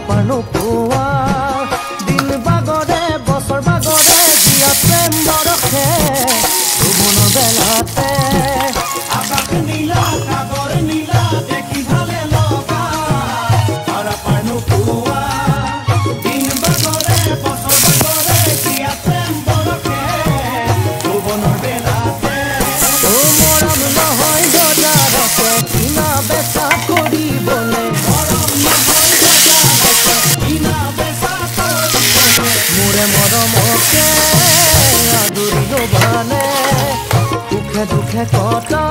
পাৰ নোপোৱা দিন বাগৰে বছৰ বাগৰে দিয়া প্ৰেম বৰষে ভুৱনৰ বেলাতে আকাশ নীলা সাগৰ নীলা দেখি ভালে লগা পাৰ নোপোৱা দিন বাগৰে বছৰ বাগৰে দিয়া প্ৰেম বৰষে ভুৱনৰ বেলাতে ও মৰম নহয় বজাৰতে কিনা বেচা কৰিবলৈ মোৰে মৰমকে আদৰিলো ভালে দুখে দুখে কটা